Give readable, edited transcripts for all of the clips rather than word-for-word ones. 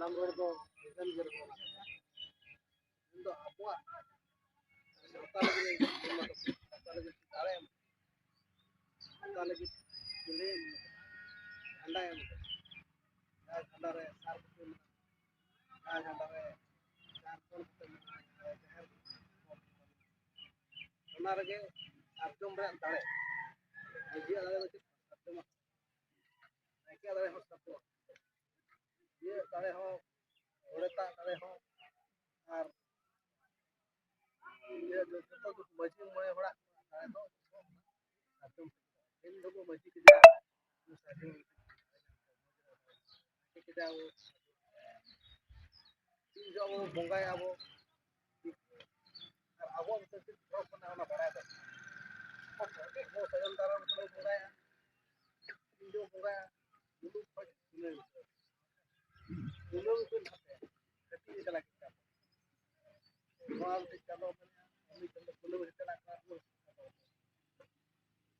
ᱥᱟᱱᱟᱢ ᱦᱚᱲ ᱫᱚ ᱢᱤᱫᱴᱮᱱ ᱜᱮ ᱨᱮᱠᱚ ᱤᱧ ᱫᱚ ᱟᱵᱚᱣᱟᱜ ᱥᱟᱶᱛᱟ ᱞᱟᱹᱜᱤᱫ ᱥᱟᱶᱛᱟ ᱞᱟᱹᱜᱤᱫ ᱫᱟᱲᱮ ᱮᱢ ᱥᱟᱶᱛᱟ ᱞᱟᱹᱜᱤᱫ ᱪᱩᱞᱦᱟᱹ ᱮᱢ ᱡᱷᱟᱸᱰᱟ ᱮᱢ ᱡᱟᱦᱟᱸ ᱡᱷᱟᱸᱰᱟ ᱨᱮ ᱥᱟᱨ ᱠᱚ ᱡᱟᱦᱟᱸ ᱡᱷᱟᱸᱰᱟ ᱨᱮ ᱡᱟᱦᱟᱸ ᱠᱚᱞ ᱠᱚ ᱡᱟᱦᱮᱨ ᱚᱱᱟ ᱨᱮᱜᱮ ᱥᱟᱨᱡᱚᱢ ᱨᱮᱭᱟᱜ ᱫᱟᱲᱮ ᱢᱟᱹᱡᱷᱤᱭᱟᱜ ᱫᱟᱲᱮ ᱫᱚ ᱪᱮᱫ ᱥᱟᱨᱡᱚᱢᱟᱜ ᱱᱟᱭᱠᱮᱭᱟᱜ ᱫᱟᱲᱮ ᱦᱚᱸ ᱥᱟᱨᱡᱚᱢᱟᱜ ᱤᱭᱟᱹ ᱫᱟᱲᱮ ᱦᱚᱸ ᱜᱚᱰᱮᱛᱟᱜ ᱫᱟᱲᱮ ᱦᱚᱸ ᱟᱨ ᱤᱭᱟᱹ ᱡᱚᱛᱚ ᱢᱟᱹᱡᱷᱤ ᱢᱚᱬᱮ ᱦᱚᱲᱟᱜ ᱫᱟᱲᱮ ᱫᱚ ᱥᱟᱨᱡᱚᱢ ᱤᱧ ᱫᱚᱠᱚ ᱢᱟᱹᱡᱷᱤ ᱠᱮᱫᱟ ᱥᱟᱨᱡᱚᱢ ᱠᱮᱫᱟ ᱛᱤᱱ ᱡᱚᱦᱚᱜ ᱟᱵᱚ ᱵᱚᱸᱜᱟᱭᱟ ᱟᱵᱚ ᱟᱨ ᱟᱵᱚᱣᱟᱜ ᱪᱮᱫ ᱫᱷᱚᱨᱚᱢ ᱠᱟᱱᱟ ᱚᱱᱟ ᱵᱟᱲᱟᱭ ᱫᱚ ᱟᱵᱚ ᱛᱟᱭᱚᱢ ᱫᱟᱨᱟᱢ ᱠᱚ ᱵᱚᱸᱜᱟᱭᱟ ᱛᱤᱱ ᱡᱚᱦᱚᱜ ᱵᱚᱸᱜᱟᱭᱟ ᱢᱩᱞᱩᱜ ᱠᱷᱚᱡ ᱠᱩᱱᱟᱹᱢ ᱠᱷᱚᱱ ᱠᱟᱹᱴᱤᱡ ᱮ ᱪᱟᱞᱟᱜ ᱠᱮᱫᱟ ᱱᱚᱣᱟ ᱢᱤᱫ ᱪᱟᱸᱫᱳ ᱩᱱᱤ ᱪᱟᱸᱫᱳ ᱠᱩᱱᱟᱹᱢᱤ ᱪᱟᱞᱟᱜ ᱠᱟᱱᱟ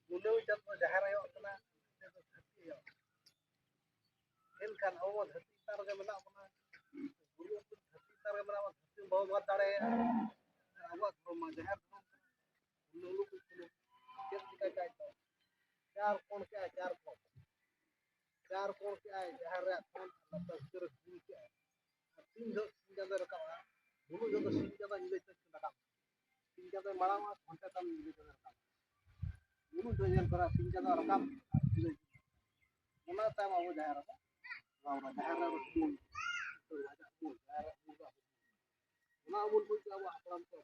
ᱠᱩᱱᱟᱹᱢᱤ ᱪᱟᱸᱫᱳ ᱡᱟᱦᱮᱨ ᱟᱭᱳ ᱠᱟᱱᱟ ᱫᱷᱟᱹᱨᱛᱤ ᱟᱭᱳ ᱮᱱᱠᱷᱟᱱ ᱟᱵᱚ ᱫᱷᱟᱹᱨᱛᱤ ᱪᱮᱛᱟᱱ ᱨᱮᱜᱮ ᱢᱮᱱᱟᱜ ᱵᱚᱱᱟ ᱵᱩᱨᱩ ᱫᱷᱟᱹᱨᱛᱤ ᱪᱮᱛᱟᱱ ᱨᱮ ᱢᱮᱱᱟᱜ ᱵᱚᱱᱟ ᱫᱷᱟᱹᱨᱛᱤ ᱵᱟᱵᱚ ᱵᱟᱫ ᱫᱟᱲᱮᱭᱟᱜᱼᱟ ᱟᱵᱚᱣᱟᱜ ᱫᱷᱚᱨᱚᱢ ᱢᱟ ᱡᱟᱦᱮᱨ ᱫᱷᱚᱨᱚᱢ ᱞᱩᱞᱩ ᱠᱚ ᱪᱮᱫ ᱪᱤᱠᱟᱹ ᱠᱟᱭ ᱫᱚ ᱪᱟᱨ ᱠᱚᱬ ᱠᱮᱜᱼᱟᱭ ᱪᱟᱨ ᱠᱚᱬ ᱠᱮᱜᱼᱟᱭ ᱡᱟᱦᱮᱨ ᱨᱮᱭᱟᱜ ᱠᱚᱬ ᱵᱷᱤᱛᱟᱹᱨ ᱨᱮ ᱵᱷᱩᱞ ᱠᱮᱜᱼᱟᱭ ᱟᱨ ᱛᱤᱱ ᱡᱚᱦᱚᱜ ᱥᱤᱧ ᱪᱟᱸᱫᱳ ᱨᱟᱠᱟᱵᱼᱟ ᱢᱩᱞᱩᱜ ᱡᱚᱛᱚ ᱥᱤᱧ ᱪᱟᱸᱫᱳ ᱧᱤᱫᱟᱹ ᱨᱟᱠᱟᱵ ᱥᱤᱧ ᱪᱟᱸᱫᱳᱭ ᱢᱟᱲᱟᱝᱟ ᱜᱷᱚᱱᱴᱟ ᱛᱟᱭᱚᱢ ᱧᱤᱫᱟᱹ ᱪᱟᱸᱫᱳ ᱨᱟᱠᱟᱵ ᱢᱩᱞᱩᱜ ᱫᱚ ᱧᱮᱞ ᱛᱚᱨᱟ ᱥᱤᱧ ᱪᱟᱸᱫᱳ ᱨᱟᱠᱟᱵ ᱟᱨ ᱧᱤᱫᱟᱹ ᱚᱱᱟ ᱛᱟᱭᱚᱢ ᱟᱵᱚ ᱡᱟᱦᱮᱨ ᱨᱮᱵᱚ ᱡᱟᱦᱮᱨ ᱨᱮ ᱚᱱᱟ ᱩᱢᱩᱞ ᱠᱷᱚᱱ ᱟᱵᱚ ᱦᱟᱯᱲᱟᱢ ᱠᱚ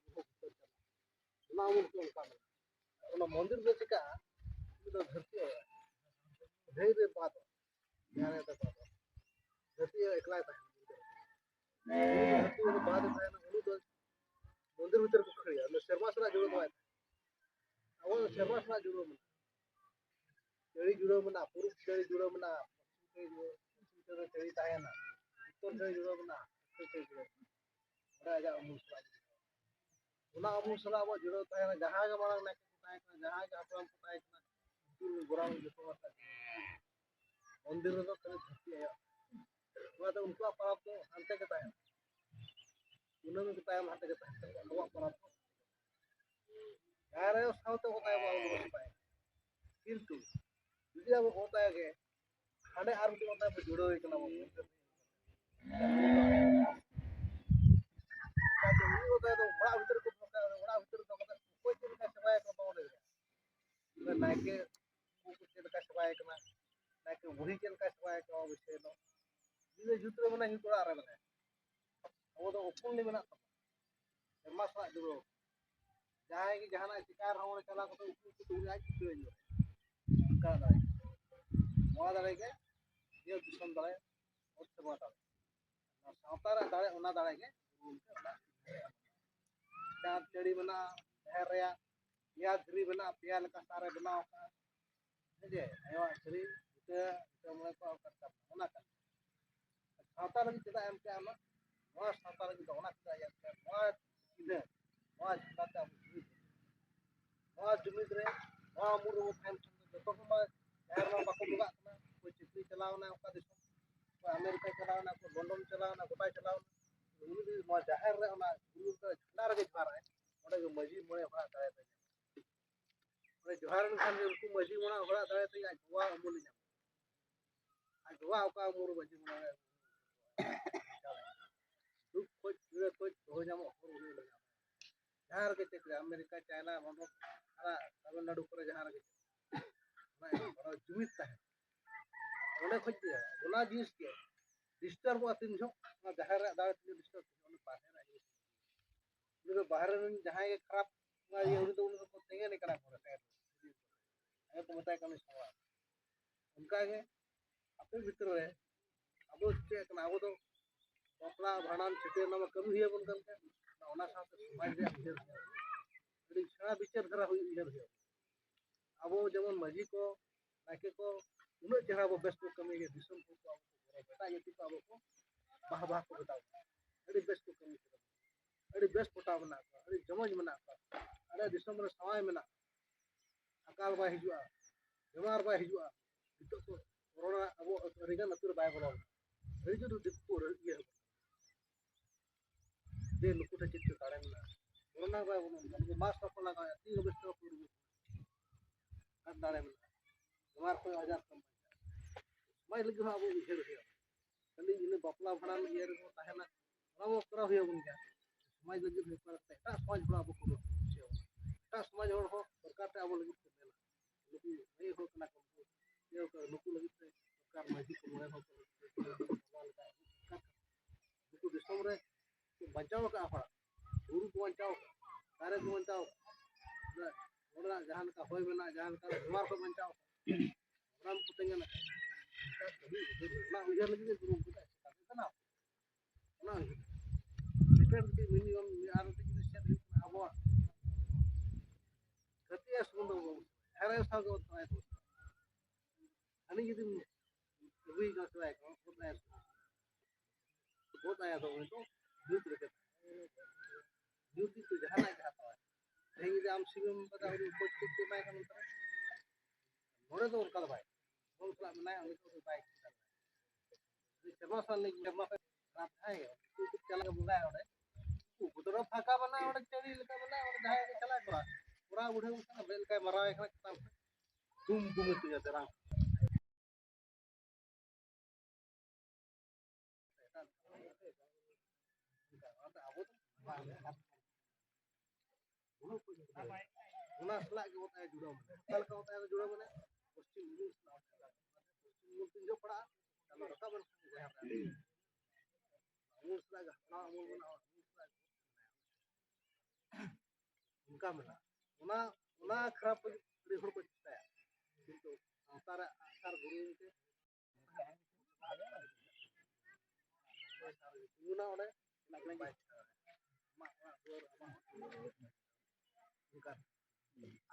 ᱚᱱᱟ ᱩᱢᱩᱞ ᱠᱚ ᱚᱱᱠᱟ ᱚᱱᱟ ᱢᱚᱱᱫᱤᱨ ᱫᱚ ᱪᱤᱠᱟᱹᱜᱼᱟ ᱩᱱᱤ ᱫᱚ ᱫᱷᱟᱹᱨᱛᱤ ᱫᱷᱟᱹᱨ ᱨᱮ ᱵᱟᱫᱚᱜ ᱡᱟᱦᱮᱨ ᱨᱮ ᱵᱟᱫᱚᱜ ᱫᱷᱟᱹᱨᱛᱤ ᱮᱠᱞᱟᱭ ᱛᱟᱦᱮᱱᱟ ᱫᱷᱟᱹᱨᱛᱤ ᱨᱮ ᱵᱟᱫᱮ ᱛᱟᱦᱮᱱᱟ ᱩᱱᱤ ᱫᱚ ᱢᱚᱱᱫᱤᱨ ᱵᱷᱤᱛᱨᱤ ᱠᱚ ᱠᱷᱟᱹᱲᱮᱭᱟ ᱥᱮᱨᱢᱟ ᱥᱟᱞᱟᱜ ᱡᱩᱲᱟᱹᱣ ᱫᱚ ᱵᱟᱭ ᱛᱟᱦᱮᱱᱟ ᱟᱵᱚ ᱫᱚ ᱥᱮᱨᱢᱟ ᱥᱟᱞᱟᱜ ᱡᱩᱲᱟᱹᱣ ᱢᱮᱱᱟᱜᱼᱟ ᱪᱟᱹᱲᱤ ᱡᱩᱲᱟᱹᱣ ᱢᱮᱱᱟᱜᱼᱟ ᱯᱩᱨᱩᱵ ᱪᱟᱹᱲᱤ ᱡᱩᱲᱟᱹᱣ ᱢᱮᱱᱟᱜᱼᱟ ᱯᱚᱥᱪᱤᱢ ᱪᱟᱹᱲᱤ ᱛᱟᱦᱮᱱᱟ ᱩᱛᱛᱚᱨ ᱪᱟᱹᱲᱤ ᱡᱩᱲᱟᱹᱣ ᱢᱮᱱᱟᱜᱼᱟ ᱚᱸᱰᱮ ᱟᱡᱟᱜ ᱩᱢᱩᱞ ᱥᱟᱞᱟᱜ ᱚᱱᱟ ᱩᱢᱩᱞ ᱥᱟᱞᱟᱜ ᱟᱵᱚ ᱡᱩᱲᱟᱹᱣ ᱛᱟᱦᱮᱱᱟ ᱡᱟᱦᱟᱸ ᱜᱮ ᱢᱟᱲᱟᱝ ᱱᱟᱭᱠᱮ ᱠᱚ ᱛᱟᱦᱮᱸ ᱠᱟᱱᱟ ᱡᱟᱦᱟᱸᱭ ᱜᱮ ᱦᱟᱯᱲᱟᱢ ᱠᱚ ᱛᱟᱦᱮᱸ ᱠᱟᱱᱟ ᱜᱚᱨᱟᱢ ᱡᱚᱛᱚ ᱦᱚᱲ ᱢᱚᱱᱫᱤᱨ ᱨᱮᱫᱚ ᱠᱷᱟᱹᱞᱤ ᱫᱷᱟᱹᱨᱛᱤ ᱟᱭᱳ ᱚᱱᱟᱛᱮ ᱩᱱᱠᱩᱣᱟᱜ ᱯᱚᱨᱚᱵᱽ ᱫᱚ ᱦᱟᱱᱛᱮ ᱜᱮ ᱛᱟᱦᱮᱱᱟ ᱠᱩᱱᱟᱹᱢᱤ ᱠᱚ ᱛᱟᱭᱚᱢ ᱦᱟᱱᱛᱮ ᱜᱮ ᱛᱟᱦᱮᱱ ᱛᱟᱵᱚᱱᱟ ᱟᱵᱚᱣᱟᱜ ᱯᱚᱨᱚᱵᱽ ᱫᱚ ᱡᱟᱦᱮᱨ ᱟᱭᱳ ᱥᱟᱶᱛᱮ ᱚᱠᱚᱭ ᱟᱵᱚ ᱫᱚᱵᱚ ᱥᱮᱵᱟᱭᱟ ᱠᱤᱱᱛᱩ ᱡᱩᱫᱤ ᱟᱵᱚ ᱚᱛᱟᱭ ᱜᱮ ᱦᱟᱸᱰᱮ ᱟᱨ ᱢᱤᱫᱴᱤᱡ ᱚᱛᱟᱭ ᱵᱚ ᱡᱩᱲᱟᱹᱣ ᱠᱟᱱᱟ ᱵᱚ ᱩᱱᱤ ᱚᱛᱟᱭ ᱫᱚ ᱚᱲᱟᱜ ᱵᱷᱤᱛᱨᱤ ᱠᱚ ᱚᱲᱟᱜ ᱵᱷᱤᱛᱨᱤ ᱫᱚ ᱚᱠᱚᱭ ᱪᱮᱫ ᱞᱮᱠᱟ ᱥᱮᱵᱟᱭᱟ ᱠᱚ ᱵᱟᱵᱚ ᱞᱟᱹᱭ ᱫᱟᱲᱮᱭᱟᱜᱼᱟ ᱱᱟᱭᱠᱮ ᱪᱮᱫ ᱞᱮᱠᱟ ᱥᱮᱵᱟᱭ ᱠᱟᱱᱟ ᱱᱟᱭᱠᱮ ᱵᱩᱲᱦᱤ ᱪᱮᱫ ᱞᱮᱠᱟ ᱥᱮᱵᱟᱭ ᱠᱟᱱᱟ ᱵᱤᱥᱚᱭ ᱫᱚ ᱡᱩᱫᱤ ᱡᱩᱛ ᱨᱮ ᱢᱮᱱᱟᱭᱟ ᱡᱩᱛ ᱚᱲᱟᱜ ᱨᱮ ᱢᱮᱱᱟᱭᱟ ᱟᱵᱚ ᱫᱚ ᱩᱯᱨᱩᱢ ᱢᱮᱱᱟᱜ ᱛᱟᱵᱚᱱᱟ ᱥᱮᱨᱢᱟ ᱥᱟᱞᱟᱜ ᱡᱩᱲᱟᱹᱣ ᱡᱟᱦᱟᱸᱭ ᱜᱮ ᱡᱟᱦᱟᱱᱟᱜ ᱪᱤᱠᱟᱹ ᱨᱮᱦᱚᱸ ᱚᱸᱰᱮ ᱪᱟᱞᱟᱣ ᱠᱟᱛᱮ ᱩᱱᱤ ᱟᱡ ᱪᱤᱠᱟᱹᱧ ᱚᱱᱠᱟ ᱫᱟᱲᱮ ᱱᱚᱣᱟ ᱫᱟᱲᱮ ᱜᱮ ᱡᱤᱭᱟᱹᱲ ᱫᱤᱥᱚᱢ ᱫᱟᱲᱮ ᱚᱛ ᱥᱮᱨᱢᱟ ᱫᱟᱲᱮ ᱥᱟᱶᱛᱟ ᱨᱮᱭᱟᱜ ᱫᱟᱲᱮ ᱚᱱᱟ ᱫᱟᱲᱮ ᱜᱮ ᱪᱟᱸᱫ ᱪᱟᱹᱲᱤ ᱢᱮᱱᱟᱜᱼᱟ ᱡᱟᱦᱮᱨ ᱨᱮᱭᱟᱜ ᱯᱮᱭᱟ ᱫᱷᱤᱨᱤ ᱢᱮᱱᱟᱜᱼᱟ ᱯᱮᱭᱟ ᱞᱮᱠᱟ ᱥᱟᱨᱮ ᱵᱮᱱᱟᱣ ᱟᱠᱟᱫᱼᱟ ᱡᱮ ᱟᱭᱳᱣᱟᱜ ᱫᱷᱤᱨᱤ ᱤᱴᱟᱹ ᱢᱚᱬᱮ ᱠᱚ ᱚᱱᱟ ᱠᱟᱱᱟ ᱥᱟᱶᱛᱟ ᱞᱟᱹᱜᱤᱫ ᱪᱮᱫᱟᱜ ᱮᱢ ᱠᱮᱜᱼᱟ ᱚᱱᱟ ᱱᱚᱣᱟ ᱥᱟᱶᱛᱟ ᱞᱟᱹᱜᱤᱫ ᱫᱚ ᱚᱱᱟ ᱪᱮᱫᱟᱜ ᱮᱢ ᱠᱮᱜᱼᱟ ᱱᱚᱣᱟ ᱪᱤᱱᱦᱟᱹ ᱱᱚᱣᱟ ᱡᱷᱟᱱᱰᱟ ᱛᱮ ᱟᱵᱚ ᱱᱚᱣᱟ ᱡᱩᱢᱤᱫ ᱨᱮ ᱱᱚᱣᱟ ᱩᱢᱩᱞ ᱨᱮᱵᱚ ᱛᱟᱦᱮᱱ ᱡᱚᱛᱚ ᱠᱚᱢᱟ ᱡᱟᱦᱮᱨ ᱢᱟ ᱵᱟᱠᱚ ᱵᱚᱸᱜᱟᱜ ᱠᱟᱱᱟ ᱚᱠᱚᱭ ᱪᱤᱠᱞᱤ ᱪᱟᱞᱟᱣᱱᱟ ᱚᱠᱟ ᱫᱤᱥᱚᱢ ᱚᱠᱚᱭ ᱟᱢᱮᱨᱤᱠᱟ ᱪᱟᱞᱟᱣᱱᱟ ᱚᱠᱚᱭ ᱞᱚᱱᱰᱚᱱ ᱪᱟᱞᱟᱣᱱᱟ ᱜᱚᱴᱟᱭ ᱪᱟᱞᱟᱣᱱᱟ ᱩᱱᱤ ᱡᱩᱫᱤ ᱱᱚᱣᱟ ᱡᱟᱦᱮᱨ ᱨᱮ ᱚᱱᱟ ᱡᱷᱟᱱᱰᱟ ᱨᱮᱜᱮ ᱡᱚᱦᱟᱨᱟᱭ ᱚᱸᱰᱮ ᱜᱮ ᱢᱟᱹᱡᱷᱤ ᱢᱚᱬᱮ ᱦᱚᱲᱟᱜ ᱫᱟᱲᱮ ᱛᱟᱭ ᱚᱸᱰᱮ ᱡᱚᱦᱟᱨ ᱞᱮᱱᱠᱷᱟᱱ ᱜᱮ ᱩᱱᱠᱩ ᱢᱟᱹᱡᱷᱤ ᱢᱚᱬᱮ ᱦᱚᱲᱟᱜ ᱫᱟᱲᱮ ᱛᱮᱜᱮ ᱟᱡ ᱛᱚᱣᱟ ᱩᱢᱩᱞᱮ ᱧᱟᱢᱟ ᱟᱡ ᱛᱚᱣᱟ ᱚᱠᱟ ᱩᱢᱩᱞ ᱢᱟᱹᱡᱷᱤ ᱢᱚᱬᱮ ᱫᱩᱠ ᱠᱷᱚᱡ ᱯᱤᱲᱟᱹ ᱠᱷᱚᱡ ᱫᱚᱦᱚ ᱧᱟᱢᱚᱜ ᱦᱚᱨ ᱩᱱᱤ ᱧᱟᱢᱟ ᱡᱟᱦᱟᱸ ᱨᱮᱜᱮ ᱪᱮᱫ ᱟᱢᱮᱨᱤᱠᱟ ᱪᱟᱭᱱᱟ ᱞᱚᱱᱰᱚᱱ ᱛᱟᱢᱤᱞᱱᱟᱲᱩ ᱠᱚᱨᱮ ᱡᱟᱦᱟᱸ ᱨᱮᱜᱮ ᱚᱱᱟ ᱡᱩᱢᱤᱫ ᱛᱟᱦᱮᱱ ᱚᱸᱰᱮ ᱠᱷᱚᱡ ᱜᱮ ᱚᱱᱟ ᱡᱤᱱᱤᱥ ᱜᱮ ᱰᱤᱥᱴᱟᱨᱵᱚᱜᱼᱟ ᱛᱤᱱ ᱡᱚᱦᱚᱜ ᱚᱱᱟ ᱡᱟᱦᱮᱨ ᱨᱮᱭᱟᱜ ᱫᱟᱲᱮ ᱛᱮᱜᱮ ᱰᱤᱥᱴᱟᱨᱵ ᱩᱱᱤ ᱵᱟᱦᱨᱮ ᱨᱮᱭᱟᱜ ᱡᱤᱱᱤᱥ ᱩᱱᱤ ᱫᱚ ᱵᱟᱦᱨᱮ ᱨᱮᱱ ᱡᱟᱦᱟᱸᱭ ᱜᱮ ᱠᱷᱟᱨᱟᱯ ᱩᱱᱤ ᱫᱚᱠᱚ ᱛᱮᱸᱜᱮᱱ ᱠᱟᱱᱟ ᱠᱚ ᱠᱚ ᱢᱮᱛᱟᱭ ᱠᱟᱱᱟ ᱥᱚᱢᱟᱡᱽ ᱚᱱᱠᱟᱜᱮ ᱟᱯᱮ ᱵᱷᱤᱛᱨᱤ ᱨᱮ ᱟᱵᱚ ᱪᱤᱠᱟᱹᱜ ᱠᱟᱱᱟ ᱟᱵᱚ ᱫᱚ ᱵᱟᱯᱞᱟ ᱵᱷᱟᱸᱰᱟᱱ ᱪᱷᱟᱹᱴᱭᱟᱹᱨ ᱚᱱᱟ ᱢᱟ ᱠᱟᱹᱢᱤ ᱦᱩᱭᱟᱵᱚᱱ ᱠᱟᱱ ᱛᱟᱦᱮᱸ ᱚᱱᱟ ᱥᱟᱶᱛᱮ ᱥᱚᱢᱟᱡᱽ ᱨᱮᱭᱟᱜ ᱩᱭᱦᱟᱹᱨ ᱟᱹᱰᱤ ᱥᱮᱬᱟ ᱵᱤᱪᱟᱹᱨ ᱫᱷᱟᱨᱟ ᱩᱭᱦᱟᱹᱨ ᱦᱩᱭᱩᱜᱼᱟ ᱟᱵᱚ ᱡᱮᱢᱚᱱ ᱢᱟᱹᱡᱷᱤ ᱠᱚ ᱱᱟᱭᱠᱮ ᱠᱚ ᱩᱱᱟᱹᱜ ᱪᱮᱦᱨᱟ ᱟᱵᱚ ᱵᱮᱥ ᱠᱚ ᱠᱟᱹᱢᱤᱭᱟ ᱫᱤᱥᱚᱢ ᱦᱚᱲ ᱠᱚ ᱮᱴᱟᱜ ᱡᱟᱹᱛᱤ ᱠᱚ ᱟᱵᱚ ᱠᱚ ᱵᱟᱦᱟ ᱵᱟᱦᱟ ᱠᱚ ᱢᱮᱛᱟ ᱵᱚᱱᱟ ᱟᱹᱰᱤ ᱵᱮᱥ ᱠᱚ ᱠᱟᱹᱢᱤ ᱠᱮᱫᱟ ᱟᱹᱰᱤ ᱵᱮᱥ ᱯᱚᱴᱟᱣ ᱢᱮᱱᱟᱜ ᱠᱚᱣᱟ ᱟᱹᱰᱤ ᱡᱚᱢᱚᱡᱽ ᱢᱮᱱᱟᱜ ᱠᱚᱣᱟ ᱟᱞᱮ ᱫᱤᱥᱚᱢ ᱨᱮ ᱥᱟᱶᱟᱭ ᱢᱮᱱᱟᱜᱼᱟ ᱟᱠᱟᱞ ᱵᱟᱭ ᱦᱤᱡᱩᱜᱼᱟ ᱵᱮᱢᱟᱨ ᱵᱟᱭ ᱦᱤᱡᱩᱜᱼᱟ ᱱᱤᱛᱚᱜ ᱫᱚ ᱠᱚᱨᱳᱱᱟ ᱟᱵᱚ ᱟᱹᱰᱤᱜᱟᱱ ᱟᱹᱛᱩ ᱨᱮ ᱵᱟᱭ ᱵᱚᱞᱚ जो दिक्कत ये दे नुकु ठेचित तारे में कोरोना बा उनको मास्क को लगा 3 बजे तक पूरी तारे में हमार को हजार कम मैं लगे हां वो उठे रहे खाली इन बपला भड़ा ये रो ताहेना रामो करा हुए उनका समाज लगे पेपर ता समाज बड़ा को ता समाज और हो सरकार ते अब लगे नुकु नहीं हो कना को ये नुकु लगे सरकार माजी को मोए हो नुकु दिसम रे बचाव का हड़ा गुरु को बचाव तारे को बचाव ओरा जहान का होय बना जहान का हमार को बचाव राम को तंगना ना उजर लगे गुरु को ना ना सेकंड की मिनिमम यार की से अब गति सुंदर हरे साग होता है अनि यदि वही का सवाल को बहुत आया तो दूसरे के ड्यूटी तो जहां ना जाता है नहीं जे आम सिम बता और कुछ कुछ मैं का मंत्र मोरे तो उनका भाई हम सला में नहीं तो बाइक चरमा साल नहीं चरमा रात है कुछ चला बुला है उधर फाका बना और चली लगा बना और जाए के चला पूरा पूरा उठे उसका बेल का मरा है का तुम घूमते जाते रहा उना सला के होता है जुड़ा कल का होता है जुड़ा बने पश्चिम मूल पश्चिम मूल जो पड़ा चलो रखा बन मूल सला का ना मूल बना उनका मिला उना उना खराब बड़ी हर को चिता है किंतु अंतर अंतर गुरु के उना ओने लगने बाय मा उनका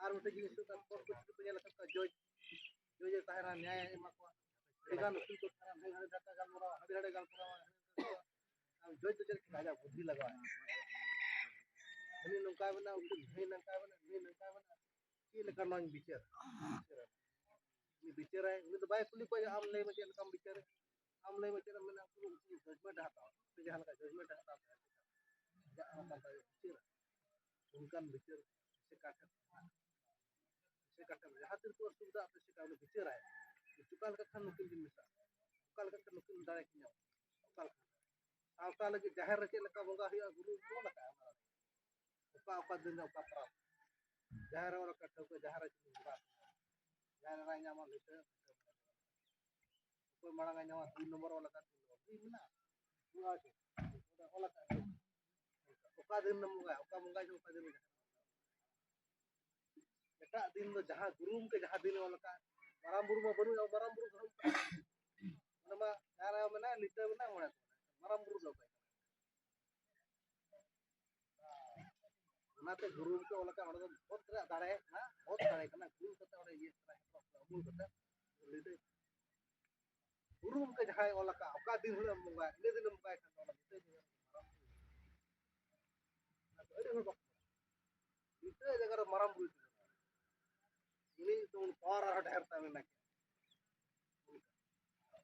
आर उठे जिनिस का कोर्ट को पेल का जज जज ताहरा न्याय एमा को एगान उकिल को तारा नहीं हड़े दाता गाल मोरा हड़े गाल पूरा हम जज तो चल राजा बुद्धि लगा ini nungkai bana untuk ini nungkai bana ini lekan nong bicara ini bicara ini tu baik kulit aja am lay macam kam bicara am lay macam mana aku judgement dah tahu jangan ka judgement dah tahu jangan apa bicara उनका बिचर से काटक हाथ को सुविधा पे से काटक बिचर है चुकाल का खान नुकिल दिन मिसा चुकाल का नुकिल दारे किया चुकाल सावता लगे जाहिर रखे लका बंगा हुआ गुरु को लका ओका दिन ओका प्राप जाहिर और कट्ठो को जाहिर रखे बात जाहिर राय न्यामा लेते कोई मांगा न्यामा 3 नंबर वाला का 3 ना हुआ के ओला का ओका दिन नमुगा ओका मंगा जो ओका दिन एटा दिन दो जहां गुरु के जहां दिन वाला का मारामबुरु में बनु मारामबुरु घर नमा यार मना लिटे मना मोड़ा मारामबुरु दो नाते गुरु के वाला का वाला बहुत दाड़े ना बहुत दाड़े करना गुरु कते और ये अमूल कते लिटे गुरु के जहां वाला का ओका दिन हुए मंगा ले दिन मंगा खान वाला लिटे लिटे जगह मारामबुरु ini tuh orang ada harta menak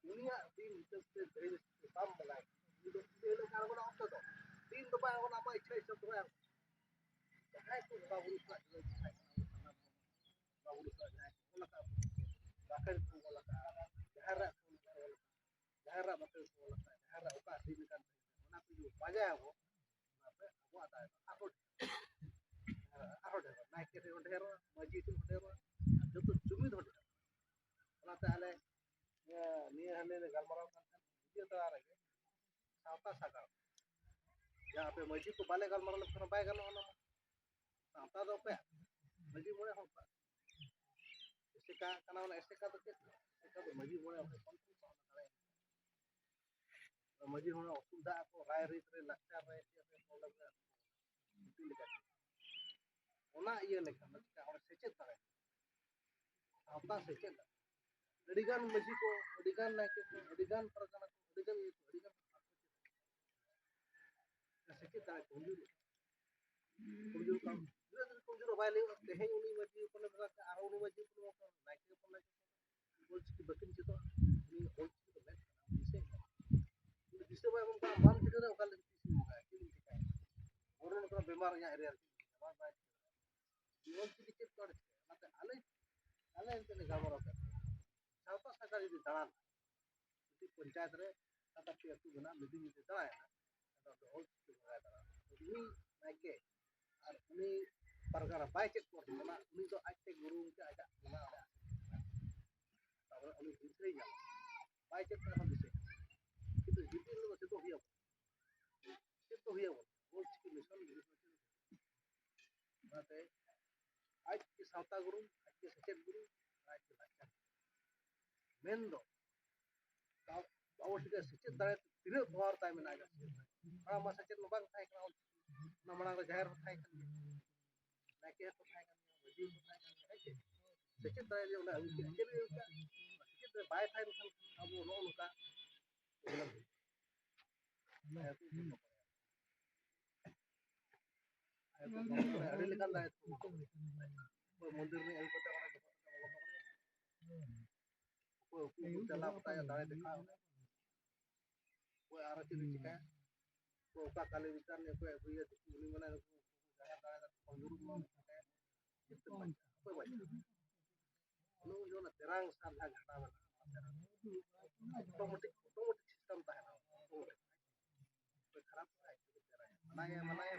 dunia din itu dari tambah lagi itu itu kalau mana apa tuh din tuh apa apa ikhlas itu tuh yang itu bagus lah bagus lah kalau kan bahkan kalau jahara betul kalau jahara uka din kan mana tuh baca aku aku ada aku naik ke hotel masjid hotel जब जुमिद होते ना ताले निये हले गलमराव करते ये तो आ रहे सावता सागर जहाँ पे मस्जिद को बाले गलमराव लगता है बाय गलो ना सावता तो पे मस्जिद मोड़े होता इससे का करना वाला ऐसे का तो मस्जिद मोड़े होते मस्जिद होना असुविधा को राय रीत रे लगता है ऐसे प्रॉब्लम है इतनी लिखा होना ये लिखा मतलब और सेचेत करे apa saja adigan Mexico adigan naik adigan perjalanan adigan sakit tak kunjur kam kunjur balik teh uni masjid pun berada arau uni masjid pun naik pun naik boleh batin itu ini boleh itu bisa ᱟᱭᱢᱟ ᱨᱮᱭᱟᱜ area ᱵᱟᱭ ᱵᱟᱭ ᱚᱞ ᱪᱤᱠᱤ ᱪᱮᱫ ᱠᱚ ᱚᱱᱟᱛᱮ ᱟᱞᱮ ᱮᱱᱛᱮᱫ ᱞᱮ ᱜᱟᱞᱢᱟᱨᱟᱣ ᱠᱮᱫ ᱥᱟᱶᱛᱟ ᱥᱟᱜᱟᱲ ᱡᱩᱫᱤ ᱫᱟᱬᱟᱱᱟ ᱢᱤᱫᱴᱤᱡ ᱯᱚᱧᱪᱟᱭᱮᱛ ᱨᱮ ᱥᱟᱛᱟᱯᱴᱤ ᱟᱹᱛᱩ ᱢᱮᱱᱟᱜᱼᱟ ᱢᱤᱫ ᱡᱩᱫᱤ ᱫᱟᱬᱟᱭᱟ ᱟᱫᱚ ᱚᱞ ᱪᱤᱠᱤ ᱵᱟᱭ ᱫᱟᱬᱟᱱᱟ ᱩᱱᱤ ᱱᱟᱭᱠᱮ ᱟᱨ ᱩᱱᱤ ᱯᱟᱨᱜᱟᱱᱟ ᱵᱟᱭ ᱪᱮᱫ ᱠᱚ ᱚᱱᱟ ᱩᱱᱤ ᱫᱚ ᱟᱡᱛᱮ ᱜᱩᱨᱩ ᱜᱚᱢᱠᱮ ᱟᱡᱟᱜ ᱚᱱᱟ ᱚᱸᱰᱮ ᱛᱟᱨᱯᱚᱨᱮ ᱩᱱᱤ ᱫᱤᱥᱟᱹᱭ ᱧᱟᱢᱟ ᱵᱟᱭ ᱪᱮᱫ ᱠᱟᱜ ᱨᱮᱦᱚᱸ ᱫᱤᱥᱟᱹᱭ কিন্তু ᱡᱩᱫᱤ ᱩᱱᱤ ᱫᱚ ᱪᱮᱫᱚᱜ ᱦᱩᱭᱩᱜᱼᱟ ᱪᱮᱫ ᱫᱚ ᱦᱩᱭᱩᱜᱼᱟ ᱚᱞ ᱪᱤᱠᱤ ᱢᱤᱥᱚᱱ ᱚᱱᱟᱛᱮ ᱟᱡ ᱜᱮ ᱥᱟᱶᱛᱟ ᱜᱩᱨᱩ ᱟᱡ ᱜᱮ ᱥᱮᱪᱮᱫ ᱜᱩᱨᱩ ᱟᱡ ᱜᱮ ᱞᱟᱠᱪᱟᱨ ᱢᱮᱱᱫᱚ ᱟᱵᱚ ᱴᱷᱮᱱ ᱥᱮᱪᱮᱫ ᱫᱟᱲᱮ ᱛᱤᱱᱟᱹᱜ ᱯᱟᱣᱟᱨ ᱛᱟᱭ ᱢᱮᱱᱟᱜᱼᱟ ᱢᱟᱲᱟᱝ ᱢᱟ ᱥᱮᱪᱮᱫ ᱢᱟ ᱵᱟᱝ ᱛᱟᱦᱮᱸ ᱠᱟᱱᱟ ᱚᱞ ᱚᱱᱟ ᱢᱟᱲᱟᱝ ᱨᱮ ᱡᱟᱦᱮᱨ ᱦᱚᱸ ᱛᱟᱦᱮᱸ ᱠᱟᱱ ᱜᱮᱭᱟ ᱱᱟᱭᱠᱮ ᱦᱚᱸᱠᱚ ᱛᱟᱦᱮᱸ ᱠᱟᱱ ᱜᱮᱭᱟ ᱢᱟᱹᱡᱷᱤ ᱦᱚᱸᱠᱚ ᱛᱟᱦᱮᱸ ᱠᱟᱱ ᱜᱮᱭᱟ ᱦᱮᱸ ᱪᱮ ᱥᱮᱪᱮᱫ ᱫᱟᱲᱮ ᱡᱮ ᱚᱸᱰᱮ ᱟᱹᱜᱩ ᱠᱮᱜᱼᱟ ᱪᱮᱫ ᱞᱟᱹᱜᱤᱫ ᱟᱹᱜᱩ ᱠᱮᱜᱼᱟ ᱥᱮᱪᱮᱫ ᱨᱮ ᱵᱟᱭ ᱛᱟᱦᱮᱱ ᱠᱷᱟᱱ ᱟᱵᱚ ᱱᱚᱜᱼᱚ ᱱᱚᱝᱠᱟ ᱟᱹᱰᱤ ᱞᱮᱠᱟᱱ ᱫᱟᱲᱮ ᱚᱠᱚᱭ ᱢᱚᱱᱫᱤᱨ ᱨᱮ ᱟᱹᱜᱩ ᱠᱟᱛᱮ ᱚᱸᱰᱮ ᱚᱠᱚᱭ ᱩᱠᱩ ᱪᱟᱞᱟᱣ ᱠᱟᱛᱮ ᱫᱟᱲᱮ ᱫᱮᱠᱷᱟᱣ ᱚᱠᱚᱭ ᱟᱨᱚ ᱪᱮᱫ ᱮ ᱪᱤᱠᱟᱹᱭᱟ ᱚᱠᱚᱭ ᱚᱠᱟ ᱠᱟᱞᱤ ᱵᱤᱪᱟᱨ ᱚᱠᱚᱭ ᱟᱹᱜᱩᱭᱟ ᱩᱱᱤ ᱢᱟᱱᱮ ᱡᱟᱦᱟᱸ ᱫᱟᱲᱮ ᱚᱠᱚᱭ ᱵᱟᱧᱪᱟᱜᱼᱟ ᱚᱱᱟ ᱛᱮᱨᱟᱝ ᱥᱟᱨ ᱡᱟᱦᱟᱸ ᱜᱷᱟᱴᱟᱣ ᱢᱮᱱᱟᱜᱼᱟ ᱚᱴᱳᱢᱮᱴᱤᱠ ᱥᱤᱥᱴᱮᱢ ᱛᱟᱦᱮᱱᱟ ᱚᱠᱚᱭ ᱠᱷᱟᱨᱟᱯ ᱢᱟᱱᱟᱭᱟ